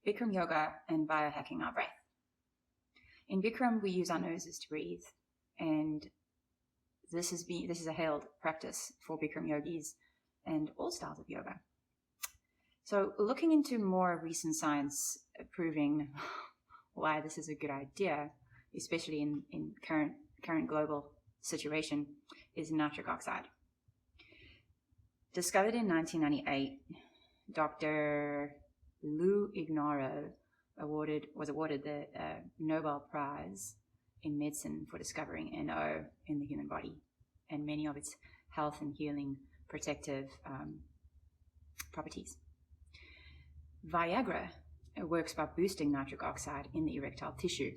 Bikram yoga and biohacking our breath. In Bikram, we use our noses to breathe, and this is a hailed practice for Bikram yogis and all styles of yoga. So looking into more recent science proving why this is a good idea, especially in current global situation, is nitric oxide. Discovered in 1998, Dr. Ignarro was awarded the Nobel Prize in medicine for discovering NO in the human body and many of its health and healing protective properties. Viagra works by boosting nitric oxide in the erectile tissue.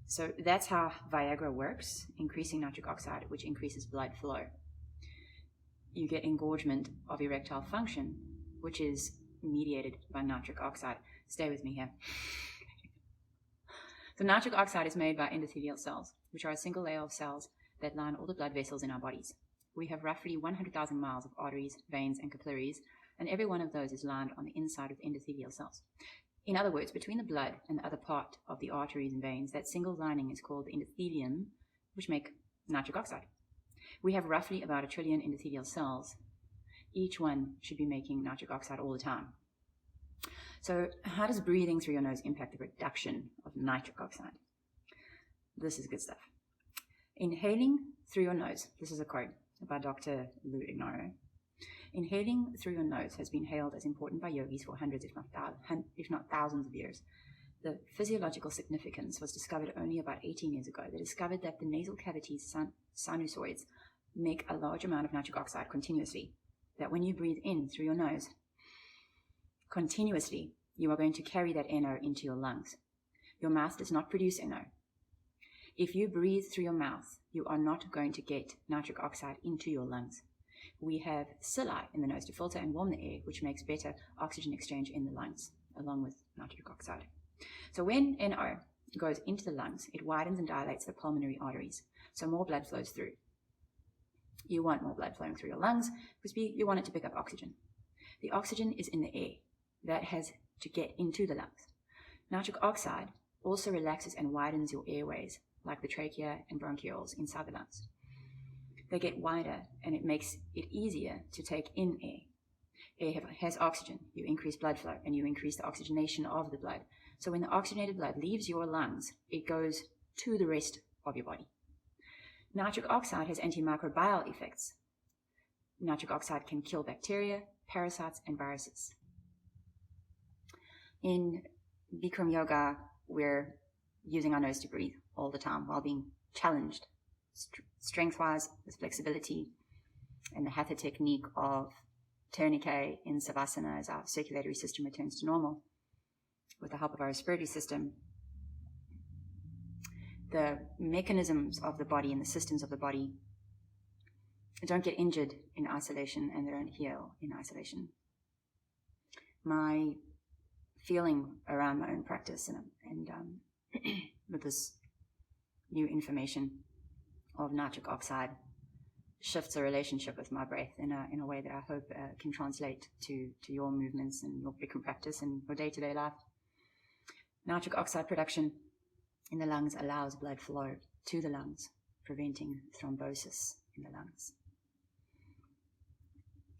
So that's how Viagra works, increasing nitric oxide, which increases blood flow. You get engorgement of erectile function, which is mediated by nitric oxide. Stay with me here. So nitric oxide is made by endothelial cells, which are a single layer of cells that line all the blood vessels in our bodies. We have roughly 100,000 miles of arteries, veins, and capillaries, and every one of those is lined on the inside with endothelial cells. In other words, between the blood and the other part of the arteries and veins, that single lining is called the endothelium, which make nitric oxide. We have roughly about 1 trillion endothelial cells. Each one should be making nitric oxide all the time. So how does breathing through your nose impact the production of nitric oxide? This is good stuff. Inhaling through your nose, this is a quote by Dr. Ignarro. Inhaling through your nose has been hailed as important by yogis for hundreds, if not thousands of years. The physiological significance was discovered only about 18 years ago. They discovered that the nasal cavities, sinusoids, make a large amount of nitric oxide continuously, that when you breathe in through your nose continuously, you are going to carry that NO into your lungs. Your mouth does not produce NO. If you breathe through your mouth, you are not going to get nitric oxide into your lungs. We have cilli in the nose to filter and warm the air, which makes better oxygen exchange in the lungs, along with nitric oxide. So when NO goes into the lungs, it widens and dilates the pulmonary arteries, so more blood flows through. You want more blood flowing through your lungs because you want it to pick up oxygen. The oxygen is in the air. That has to get into the lungs. Nitric oxide also relaxes and widens your airways, like the trachea and bronchioles inside the lungs. They get wider, and it makes it easier to take in air. Air has oxygen. You increase blood flow, and you increase the oxygenation of the blood. So when the oxygenated blood leaves your lungs, it goes to the rest of your body. Nitric oxide has antimicrobial effects. Nitric oxide can kill bacteria, parasites, and viruses. In Bikram yoga, we're using our nose to breathe all the time while being challenged strength-wise with flexibility and the hatha technique of tourniquet in savasana as our circulatory system returns to normal with the help of our respiratory system. The mechanisms of the body and the systems of the body don't get injured in isolation, and they don't heal in isolation. My feeling around my own practice and with this new information of nitric oxide shifts a relationship with my breath in a way that I hope can translate to your movements and your Bikram practice and your day-to-day life. Nitric oxide production in the lungs allows blood flow to the lungs, preventing thrombosis in the lungs.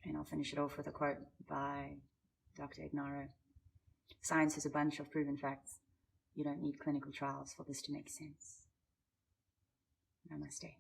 And I'll finish it off with a quote by Dr. Ignarro. Science is a bunch of proven facts. You don't need clinical trials for this to make sense. Namaste.